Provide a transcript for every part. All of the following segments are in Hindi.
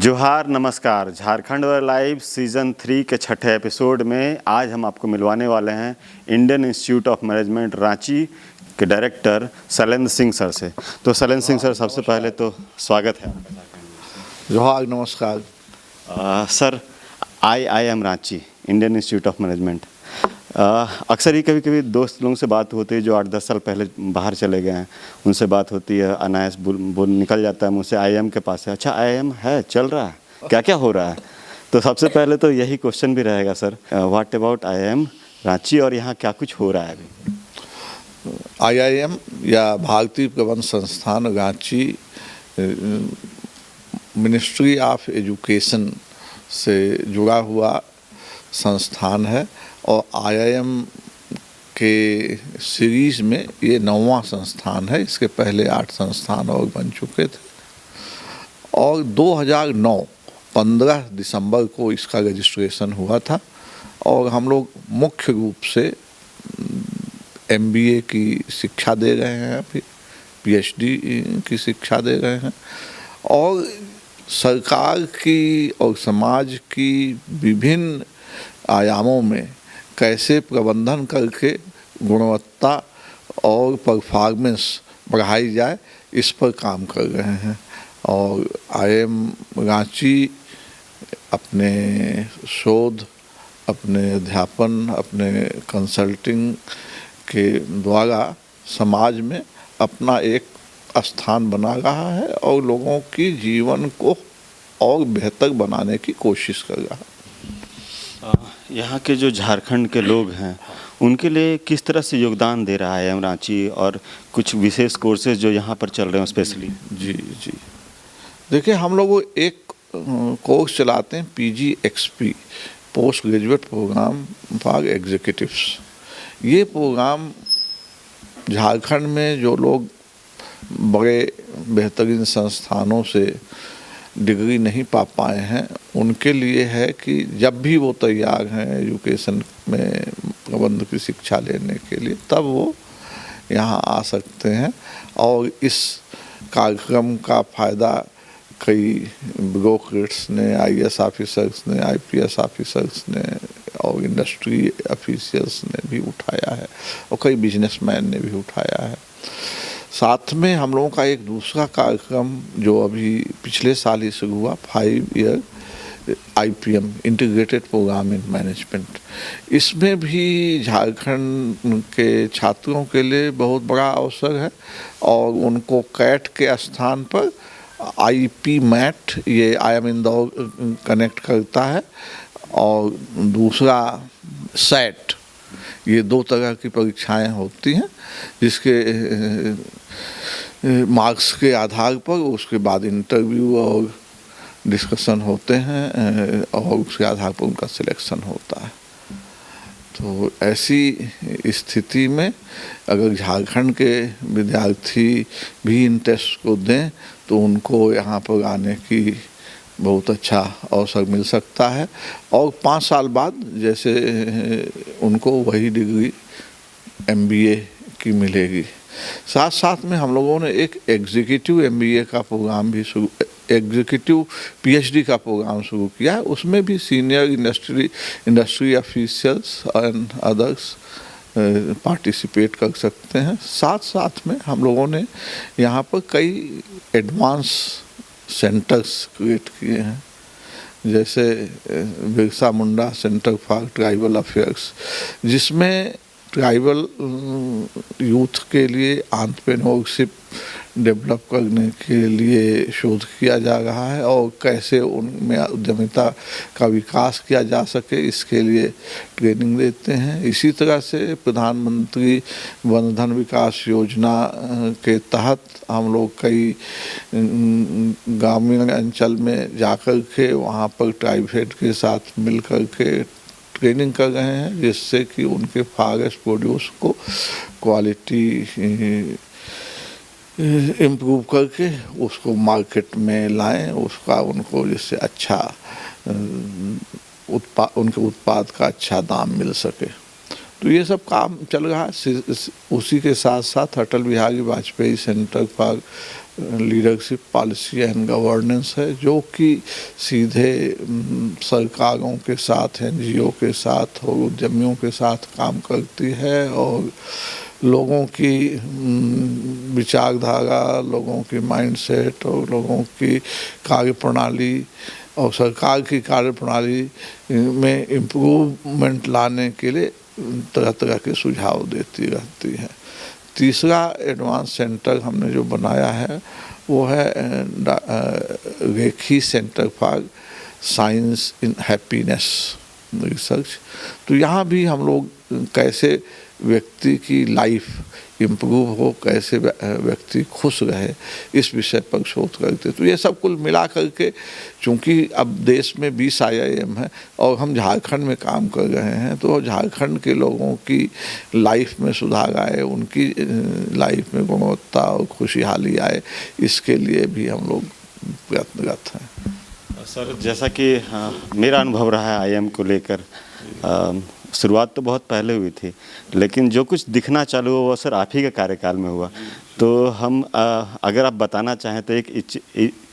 जोहार नमस्कार। झारखंड व लाइव सीज़न 3 के छठे एपिसोड में आज हम आपको मिलवाने वाले हैं Indian institute of management Ranchi के डायरेक्टर शैलेंद्र सिंह सर से। तो शैलेंद्र सिंह सर, सबसे पहले तो स्वागत है। जोहार नमस्कार। Sir, I am Ranchi Indian institute of management. अक्सर ही कभी कभी दोस्त लोगों से बात होती है जो 8-10 साल पहले बाहर चले गए हैं, उनसे बात होती है, अनायास बोल निकल जाता है मुझसे IIM के पास है। अच्छा, IIM है, चल रहा है, क्या क्या हो रहा है? तो सबसे पहले तो यही क्वेश्चन भी रहेगा sir, what about IIM Ranchi और यहाँ क्या कुछ हो रहा है अभी? IIM या भारतीय प्रबंध संस्थान रांची मिनिस्ट्री ऑफ एजुकेशन से जुड़ा हुआ संस्थान है और IIM के सीरीज़ में ये 9वां संस्थान है। इसके पहले 8 संस्थान और बन चुके थे और 2009 15 दिसंबर को इसका रजिस्ट्रेशन हुआ था और हम लोग मुख्य रूप से MBA की शिक्षा दे रहे हैं, अभी PhD की शिक्षा दे रहे हैं और सरकार की और समाज की विभिन्न आयामों में कैसे प्रबंधन करके गुणवत्ता और परफॉर्मेंस बढ़ाई जाए, इस पर काम कर रहे हैं। और IIM रांची अपने शोध, अपने अध्यापन, अपने कंसल्टिंग के द्वारा समाज में अपना एक स्थान बना रहा है और लोगों की जीवन को और बेहतर बनाने की कोशिश कर रहा है। यहाँ के जो झारखंड के लोग हैं उनके लिए किस तरह से योगदान दे रहा है IIM रांची और कुछ विशेष कोर्सेज जो यहाँ पर चल रहे हैं स्पेशली? जी देखिए, हम लोग एक कोर्स चलाते हैं PGXP, post graduate programme for executives. ये प्रोग्राम झारखंड में जो लोग बड़े बेहतरीन संस्थानों से डिग्री नहीं पा पाए हैं उनके लिए है कि जब भी वो तैयार हैं एजुकेशन में प्रबंध की शिक्षा लेने के लिए, तब वो यहाँ आ सकते हैं। और इस कार्यक्रम का फ़ायदा कई ब्यूरोक्रेट्स ने, IAS ऑफिसर्स ने, IPS ऑफिसर्स ने और इंडस्ट्री ऑफिशियल्स ने भी उठाया है और कई बिजनेसमैन ने भी उठाया है। साथ में हम लोगों का एक दूसरा कार्यक्रम जो अभी पिछले साल ही शुरू हुआ, 5 year IPM integrated programme in management, इसमें भी झारखंड के छात्रों के लिए बहुत बड़ा अवसर है और उनको कैट के स्थान पर IP मैट ये IIM इंदौर कनेक्ट करता है और दूसरा SAT, ये 2 तरह की परीक्षाएं होती हैं जिसके मार्क्स के आधार पर उसके बाद इंटरव्यू और डिस्कशन होते हैं और उसके आधार पर उनका सिलेक्शन होता है। तो ऐसी स्थिति में अगर झारखंड के विद्यार्थी भी इन टेस्ट को दें तो उनको यहाँ पर आने की बहुत अच्छा अवसर मिल सकता है और 5 साल बाद जैसे उनको वही डिग्री MBA की मिलेगी। साथ साथ में हम लोगों ने एक एग्जीक्यूटिव MBA का प्रोग्राम भी एग्जीक्यूटिव PhD का प्रोग्राम शुरू किया है। उसमें भी senior industry officials and others participate कर सकते हैं। साथ साथ में हम लोगों ने यहाँ पर कई एडवांस सेंटर्स क्रिएट किए हैं, जैसे Birsa Munda centre for tribal affairs, जिसमें ट्राइबल यूथ के लिए एंटरप्रेन्योरशिप डेवलप करने के लिए शोध किया जा रहा है और कैसे उनमें उद्यमिता का विकास किया जा सके, इसके लिए ट्रेनिंग देते हैं। इसी तरह से प्रधानमंत्री वन धन विकास योजना के तहत हम लोग कई ग्रामीण अंचल में जाकर के वहाँ पर ट्राइबेट के साथ मिल कर के ट्रेनिंग कर रहे हैं, जिससे कि उनके फॉरेस्ट प्रोड्यूस को क्वालिटी इम्प्रूव करके उसको मार्केट में लाएं, उसका उनको जिससे अच्छा उनके उत्पाद का अच्छा दाम मिल सके। तो ये सब काम चल रहा है। उसी के साथ साथ Atal Bihari Vajpayee centre for leadership policy and governance है, जो कि सीधे सरकारों के साथ, NGO के साथ और उद्यमियों के साथ काम करती है और लोगों की विचारधारा, लोगों की माइंडसेट और लोगों की कार्यप्रणाली और सरकार की कार्यप्रणाली में इम्प्रूवमेंट लाने के लिए तरह तरह के सुझाव देती रहती है। तीसरा एडवांस सेंटर हमने जो बनाया है वो है Rekhi centre for science in happiness research. तो यहाँ भी हम लोग कैसे व्यक्ति की लाइफ इम्प्रूव हो, कैसे व्यक्ति खुश रहे, इस विषय पर शोध करते। तो ये सब कुल मिला करके, चूँकि अब देश में 20 IIM है और हम झारखंड में काम कर रहे हैं, तो झारखंड के लोगों की लाइफ में सुधार आए, उनकी लाइफ में गुणवत्ता और खुशहाली आए, इसके लिए भी हम लोग प्रयत्नरत हैं। सर, जैसा कि मेरा अनुभव रहा है IIM को लेकर, शुरुआत तो बहुत पहले हुई थी, लेकिन जो कुछ दिखना चालू हुआ वो सर आप ही के कार्यकाल में हुआ। तो हम अगर आप बताना चाहें तो एक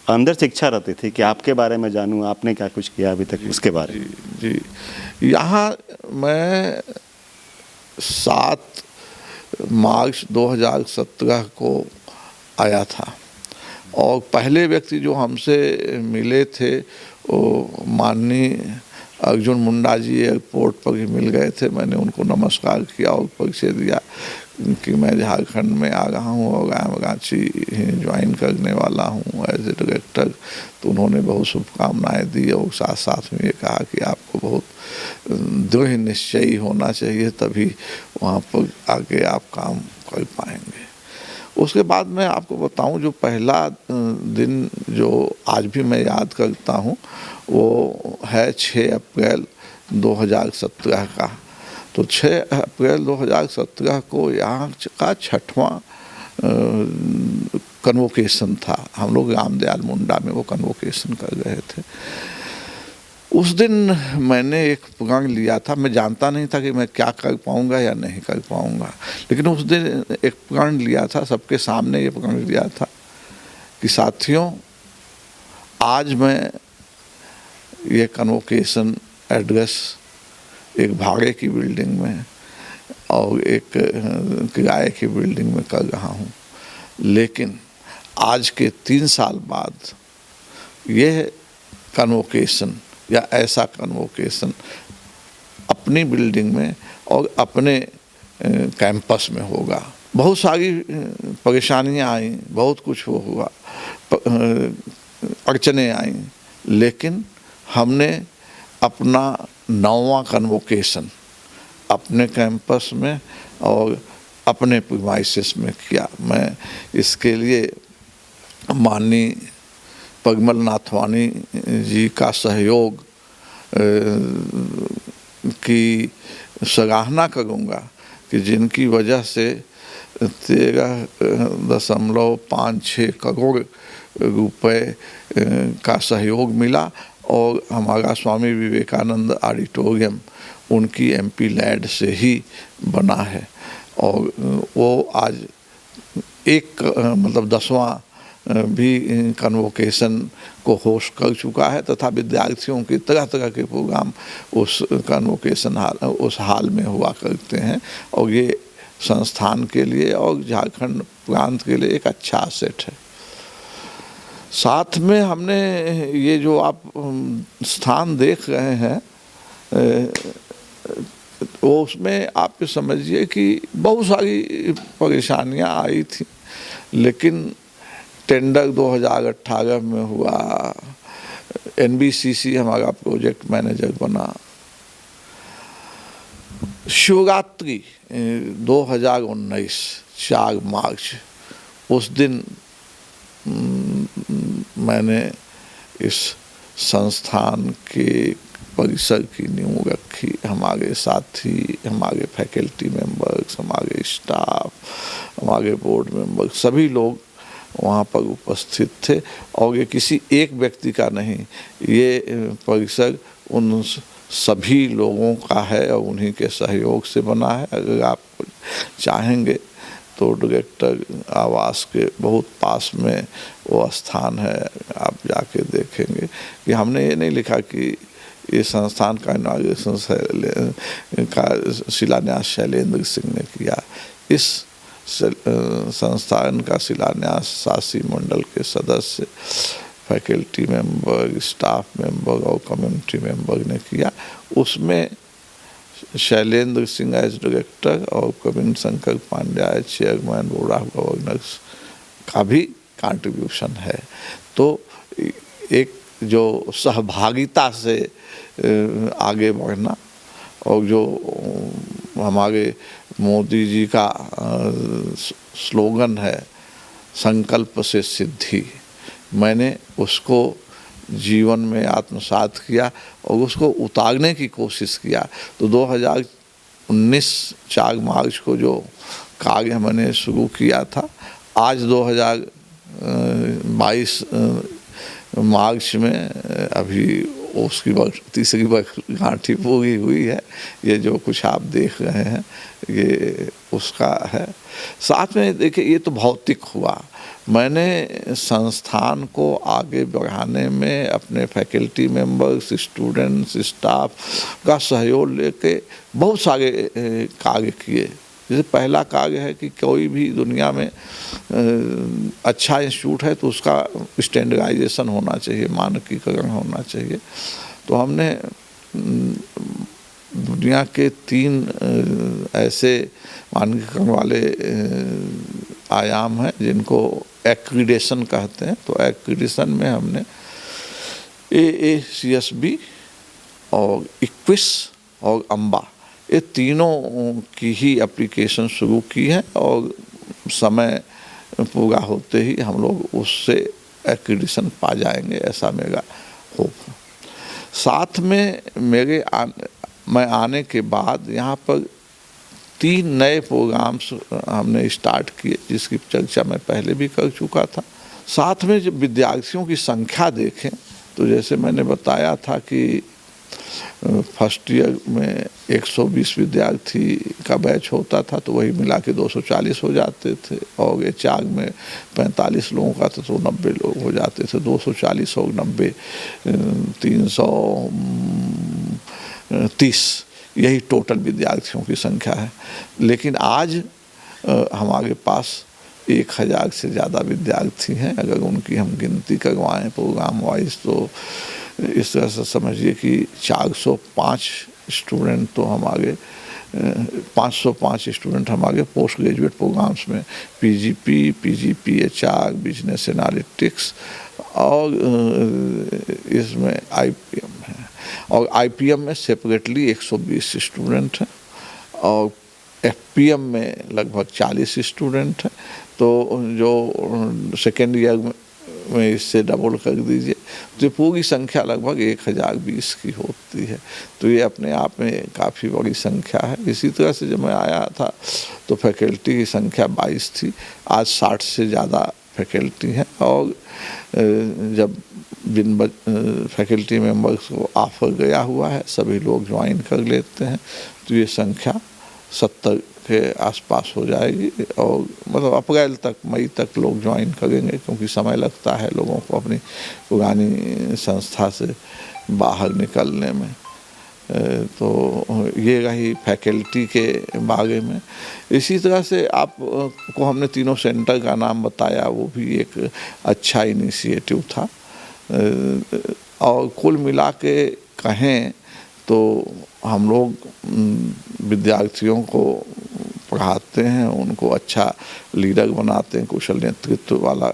अंदर से इच्छा रहती थी कि आपके बारे में जानूं, आपने क्या कुछ किया अभी तक उसके बारे में। जी, यहाँ मैं 7 मार्च 2017 को आया था और पहले व्यक्ति जो हमसे मिले थे वो माननीय अर्जुन मुंडा जी एयरपोर्ट पर ही मिल गए थे। मैंने उनको नमस्कार किया और परिचय दिया कि मैं झारखंड में आ रहा हूँ और IIM रांची ज्वाइन करने वाला हूँ एज ए डायरेक्टर। तो उन्होंने बहुत शुभकामनाएं दी और साथ साथ में ये कहा कि आपको बहुत दृढ़ निश्चयी होना चाहिए, तभी वहाँ पर आगे आप काम कर पाएंगे। उसके बाद मैं आपको बताऊं, जो पहला दिन जो आज भी मैं याद करता हूं वो है 6 अप्रैल 2017 का। तो 6 अप्रैल 2017 को यहाँ का 6वां कन्वोकेशन था। हम लोग रामदयाल मुंडा में वो कन्वोकेशन कर रहे थे। उस दिन मैंने एक प्रण लिया था। मैं जानता नहीं था कि मैं क्या कर पाऊंगा या नहीं कर पाऊंगा, लेकिन उस दिन एक प्रण लिया था, सबके सामने ये प्रण लिया था कि साथियों, आज मैं ये कन्वोकेशन एड्रेस एक भाड़े की बिल्डिंग में और एक किराए की बिल्डिंग में कर रहा हूँ, लेकिन आज के 3 साल बाद ये कन्वोकेशन या ऐसा कन्वोकेशन अपनी बिल्डिंग में और अपने कैंपस में होगा। बहुत सारी परेशानियां आई, बहुत कुछ हुआ, अड़चने आई, लेकिन हमने अपना 9वां कन्वोकेशन अपने कैंपस में और अपने प्रीमाइसेस में किया। मैं इसके लिए माननीय परिमल नाथवानी जी का सहयोग की सराहना करूंगा कि जिनकी वजह से 13.56 करोड़ रुपए का सहयोग मिला और हमारा स्वामी विवेकानंद ऑडिटोरियम उनकी MP लैड से ही बना है और वो आज एक मतलब 10वां भी कन्वोकेशन को होस्ट कर चुका है तथा विद्यार्थियों की तरह तरह के प्रोग्राम उस कन्वोकेशन उस हाल में हुआ करते हैं और ये संस्थान के लिए और झारखंड प्रांत के लिए एक अच्छा असेट है। साथ में हमने ये जो आप स्थान देख रहे हैं वो उसमें आप समझिए कि बहुत सारी परेशानियां आई थी, लेकिन टेंडर 2018 में हुआ, NBCC हमारा प्रोजेक्ट मैनेजर बना। शिवरात्रि 2019 4 मार्च उस दिन मैंने इस संस्थान के परिसर की नींव रखी। हमारे साथी, हमारे फैकल्टी मेंबर्स, हमारे स्टाफ, हमारे बोर्ड मेंबर सभी लोग वहाँ पर उपस्थित थे और ये किसी एक व्यक्ति का नहीं, ये परिसर उन सभी लोगों का है और उन्हीं के सहयोग से बना है। अगर आप चाहेंगे तो डायरेक्टर आवास के बहुत पास में वो स्थान है, आप जाके देखेंगे कि हमने ये नहीं लिखा कि ये संस्थान का इनॉग्रेशन का शिलान्यास शैलेंद्र सिंह ने किया। इस संस्थान का शिलान्यास शासी मंडल के सदस्य, फैकल्टी मेंबर, स्टाफ मेंबर और कम्युनिटी मेंबर ने किया। उसमें शैलेंद्र सिंह एज डायरेक्टर और Praveen Shankar Pandya as chairman board of governors का भी कंट्रीब्यूशन है। तो एक जो सहभागिता से आगे बढ़ना और जो हमारे मोदी जी का स्लोगन है संकल्प से सिद्धि, मैंने उसको जीवन में आत्मसात किया और उसको उतारने की कोशिश किया। तो 2019 4 मार्च को जो कार्य मैंने शुरू किया था, आज 2022 मार्च में अभी उसकी तीसरी गांठी पूरी हुई है। ये जो कुछ आप देख रहे हैं ये उसका है। साथ में देखिए, ये तो भौतिक हुआ। मैंने संस्थान को आगे बढ़ाने में अपने फैकल्टी मेंबर्स, स्टूडेंट्स, स्टाफ का सहयोग लेके बहुत सारे कार्य किए। जैसे पहला कार्य है कि कोई भी दुनिया में अच्छा इंस्टीट्यूट है तो उसका स्टैंडर्डाइजेशन होना चाहिए, मानकीकरण होना चाहिए। तो हमने दुनिया के 3 ऐसे मानकीकरण वाले आयाम हैं जिनको एक्रीडेशन कहते हैं। तो एक्रीडेशन में हमने AACSB और इक्विस और अम्बा, ये तीनों की ही एप्लीकेशन शुरू की है और समय पूरा होते ही हम लोग उससे एक्रीडेशन पा जाएंगे, ऐसा मेरा होप है। साथ में मैं आने के बाद यहाँ पर 3 नए प्रोग्राम्स हमने स्टार्ट किए, जिसकी चर्चा मैं पहले भी कर चुका था। साथ में जब विद्यार्थियों की संख्या देखें तो जैसे मैंने बताया था कि फर्स्ट ईयर में 120 विद्यार्थी का बैच होता था, तो वही मिला के 240 हो जाते थे। और ये चार में 45 लोगों का था तो 90 लोग हो जाते थे। 240 और 90 330 यही टोटल विद्यार्थियों की संख्या है। लेकिन आज हमारे पास 1000 से ज़्यादा विद्यार्थी हैं। अगर उनकी हम गिनती करवाएं प्रोग्राम वाइज तो इस तरह से समझिए कि 405 स्टूडेंट तो हमारे 505 स्टूडेंट हमारे पोस्ट ग्रेजुएट प्रोग्राम्स में PGP, HR, बिजनेस एनालिटिक्स और इसमें IPM है। और IPM में सेपरेटली 120 स्टूडेंट हैं और FPM में लगभग 40 स्टूडेंट हैं। तो जो सेकेंड ईयर में इससे डबल कर दीजिए तो पूरी संख्या लगभग 1020 की होती है। तो ये अपने आप में काफ़ी बड़ी संख्या है। इसी तरह से जब मैं आया था तो फैकल्टी की संख्या 22 थी, आज 60 से ज़्यादा फैकल्टी हैं। और जब जिन फैकल्टी मेंबर्स को ऑफर गया हुआ है सभी लोग ज्वाइन कर लेते हैं तो ये संख्या 70 के आसपास हो जाएगी। और मतलब अप्रैल तक, मई तक लोग ज्वाइन करेंगे, क्योंकि समय लगता है लोगों को अपनी पुरानी संस्था से बाहर निकलने में। तो ये रही फैकल्टी के बारे में। इसी तरह से आप को हमने तीनों सेंटर का नाम बताया, वो भी एक अच्छा इनिशिएटिव था। और कुल मिला के कहें तो हम लोग विद्यार्थियों को पढ़ाते हैं, उनको अच्छा लीडर बनाते हैं, कुशल नेतृत्व वाला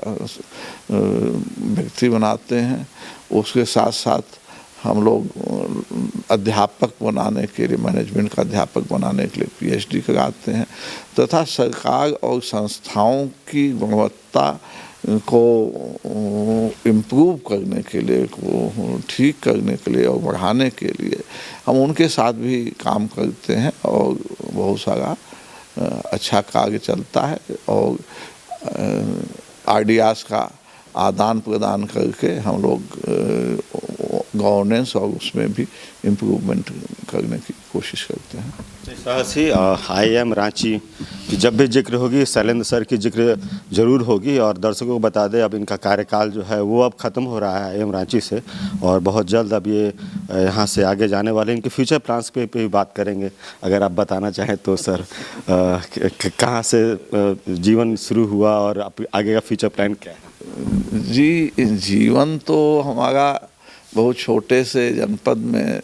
व्यक्ति बनाते हैं। उसके साथ साथ हम लोग अध्यापक बनाने के लिए, मैनेजमेंट का अध्यापक बनाने के लिए PhD कराते हैं तथा सरकार और संस्थाओं की गुणवत्ता को इम्प्रूव करने के लिए, को ठीक करने के लिए और बढ़ाने के लिए हम उनके साथ भी काम करते हैं और बहुत सारा अच्छा कार्य चलता है। और आइडियाज़ का आदान प्रदान करके हम लोग गवर्नेंस और उसमें भी इम्प्रूवमेंट करने की कोशिश करते हैं। साहसी IIM रांची की जब भी जिक्र होगी शैलेंद्र सर की जिक्र जरूर होगी। और दर्शकों को बता दें अब इनका कार्यकाल जो है वो अब ख़त्म हो रहा है IIM रांची से, और बहुत जल्द अब ये यहाँ से आगे जाने वाले इनके फ्यूचर प्लान्स पे भी बात करेंगे। अगर आप बताना चाहें तो सर कहाँ से जीवन शुरू हुआ और आगे का फ्यूचर प्लान क्या है? जी, जीवन तो हमारा बहुत छोटे से जनपद में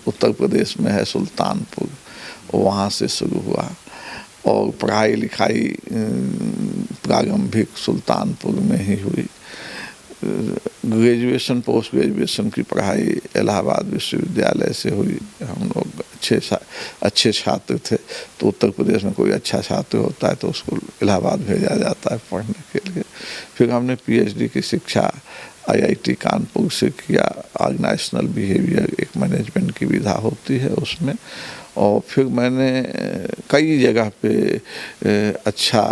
उत्तर प्रदेश में है सुल्तानपुर, वहाँ से शुरू हुआ और पढ़ाई लिखाई प्रारंभिक सुल्तानपुर में ही हुई। ग्रेजुएशन पोस्ट ग्रेजुएशन की पढ़ाई इलाहाबाद विश्वविद्यालय से हुई। हम लोग अच्छे छात्र थे, तो उत्तर प्रदेश में कोई अच्छा छात्र होता है तो उसको इलाहाबाद भेजा जाता है पढ़ने के लिए। फिर हमने PhD की शिक्षा IIT कानपुर से किया। ऑर्गेनाइजेशनल बिहेवियर एक मैनेजमेंट की विधा होती है उसमें। और फिर मैंने कई जगह पे अच्छा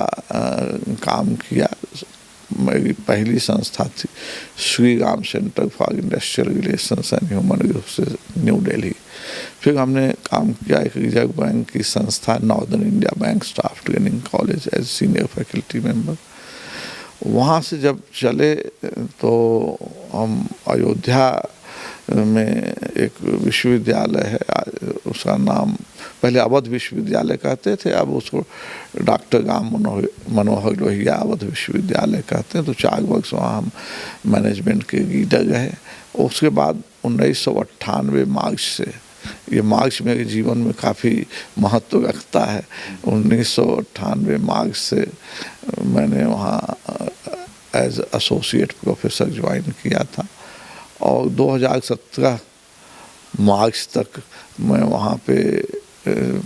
काम किया। मेरी पहली संस्था थी Shri Ram centre for industrial relations and human resources, new Delhi. फिर हमने काम किया एक रिजर्व बैंक की संस्था northern India bank staff training college as senior faculty member. वहाँ से जब चले तो हम अयोध्या में एक विश्वविद्यालय है, उसका नाम पहले अवध विश्वविद्यालय कहते थे, अब उसको डॉक्टर राम मनोहर लोहिया अवध विश्वविद्यालय कहते हैं। तो 4 वर्ष वहाँ हम मैनेजमेंट के लीडर रहे। उसके बाद 1998 मार्च से, ये मार्च मेरे जीवन में काफ़ी महत्व रखता है, 1998 मार्च से मैंने वहाँ एज एसोसिएट प्रोफेसर ज्वाइन किया था। और 2017 मार्च तक मैं वहाँ पे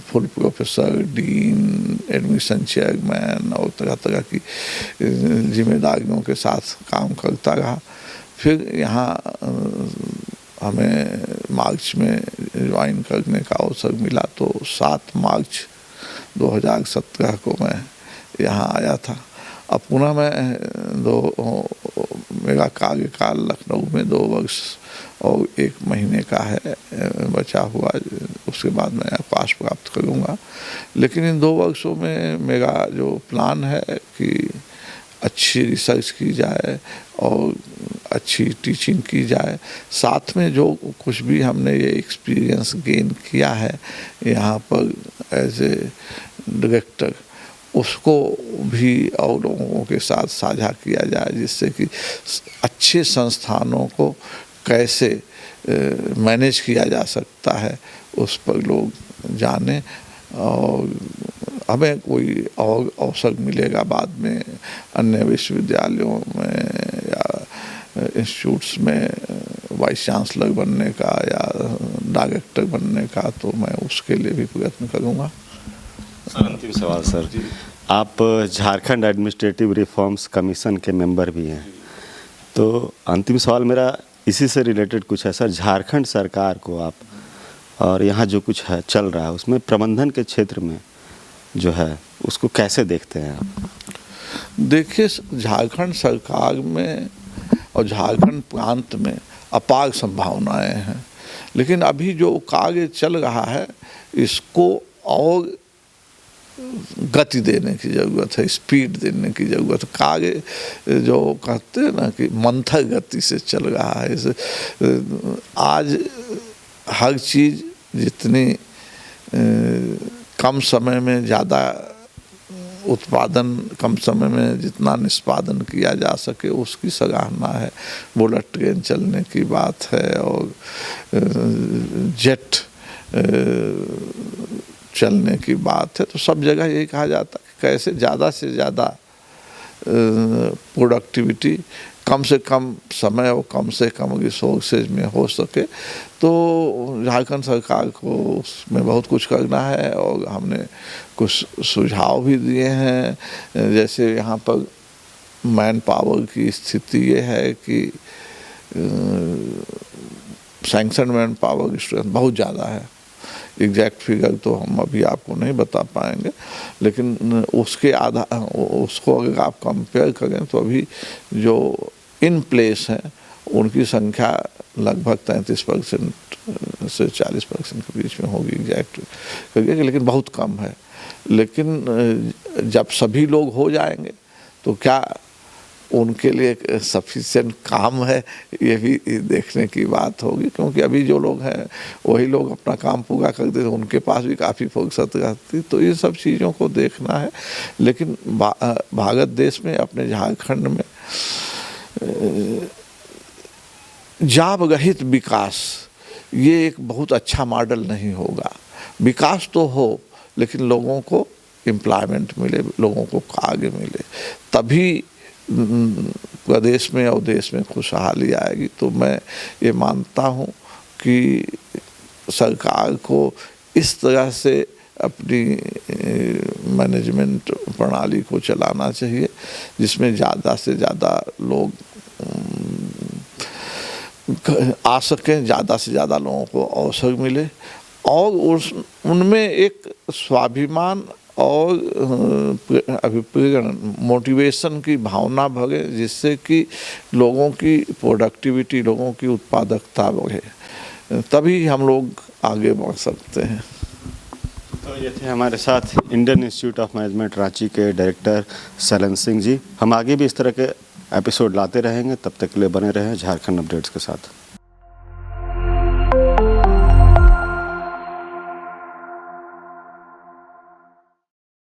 full professor, dean, admission chairman और तरह तरह की जिम्मेदारियों के साथ काम करता रहा। फिर यहाँ हमें मार्च में ज्वाइन करने का अवसर मिला, तो 7 मार्च 2017 को मैं यहाँ आया था। अब पुनः मेरा कार्यकाल लखनऊ में 2 वर्ष और 1 महीने का है बचा हुआ, उसके बाद मैं पास प्राप्त करूँगा। लेकिन इन 2 वर्षों में मेरा जो प्लान है कि अच्छी रिसर्च की जाए और अच्छी टीचिंग की जाए, साथ में जो कुछ भी हमने ये एक्सपीरियंस गेन किया है यहाँ पर एज ए डायरेक्टर, उसको भी और लोगों के साथ साझा किया जाए, जिससे कि अच्छे संस्थानों को कैसे मैनेज किया जा सकता है उस पर लोग जाने। और हमें कोई और अवसर मिलेगा बाद में अन्य विश्वविद्यालयों में या इंस्टीट्यूट्स में वाइस चांसलर बनने का या डायरेक्टर बनने का, तो मैं उसके लिए भी प्रयत्न करूँगा। अंतिम सवाल सर, आप झारखंड एडमिनिस्ट्रेटिव रिफॉर्म्स कमीशन के मेंबर भी हैं, तो अंतिम सवाल मेरा इसी से रिलेटेड कुछ है सर। झारखंड सरकार को आप और यहाँ जो कुछ है चल रहा है उसमें प्रबंधन के क्षेत्र में जो है उसको कैसे देखते हैं आप? देखिए, झारखंड सरकार में और झारखंड प्रांत में अपार संभावनाएं हैं, लेकिन अभी जो कार्य चल रहा है इसको और गति देने की ज़रूरत है, स्पीड देने की ज़रूरत है। कार्य जो कहते हैं ना कि मंथर गति से चल रहा है। आज हर चीज़ जितनी कम समय में ज़्यादा उत्पादन, कम समय में जितना निष्पादन किया जा सके उसकी सराहना है। बुलेट ट्रेन चलने की बात है और जेट चलने की बात है। तो सब जगह यही कहा जाता है कि कैसे ज़्यादा से ज़्यादा प्रोडक्टिविटी कम से कम समय और कम से कम रिसोर्सेज में हो सके। तो झारखंड सरकार को उसमें बहुत कुछ करना है और हमने कुछ सुझाव भी दिए हैं। जैसे यहाँ पर मैन पावर की स्थिति ये है कि सैंक्शन मैन पावर स्ट्रेंथ बहुत ज़्यादा है। एग्जैक्ट फिगर तो हम अभी आपको नहीं बता पाएंगे, लेकिन उसके उसको अगर आप कंपेयर करें तो अभी जो इन प्लेस हैं उनकी संख्या लगभग 33% से 40% के बीच में होगी एग्जैक्ट करके, लेकिन बहुत कम है। लेकिन जब सभी लोग हो जाएंगे तो क्या उनके लिए सफिशिएंट काम है, ये भी देखने की बात होगी। क्योंकि अभी जो लोग हैं वही लोग अपना काम पूरा कर देते, उनके पास भी काफ़ी फुर्सत रहती, तो ये सब चीज़ों को देखना है। लेकिन भारत देश में, अपने झारखंड में जॉब रहित विकास ये एक बहुत अच्छा मॉडल नहीं होगा। विकास तो हो लेकिन लोगों को एम्प्लॉयमेंट मिले, लोगों को कार्य मिले, तभी प्रदेश में और देश में खुशहाली आएगी। तो मैं ये मानता हूँ कि सरकार को इस तरह से अपनी मैनेजमेंट प्रणाली को चलाना चाहिए जिसमें ज़्यादा से ज़्यादा लोग आ सकें, ज़्यादा से ज़्यादा लोगों को अवसर मिले और उनमें एक स्वाभिमान और अभिप्रेरण, मोटिवेशन की भावना भरे, जिससे कि लोगों की प्रोडक्टिविटी, लोगों की उत्पादकता बढ़े, तभी हम लोग आगे बढ़ सकते हैं। तो ये थे हमारे साथ Indian institute of management Ranchi के डायरेक्टर शैलेंद्र सिंह जी। हम आगे भी इस तरह के एपिसोड लाते रहेंगे, तब तक के लिए बने रहें झारखंड अपडेट्स के साथ।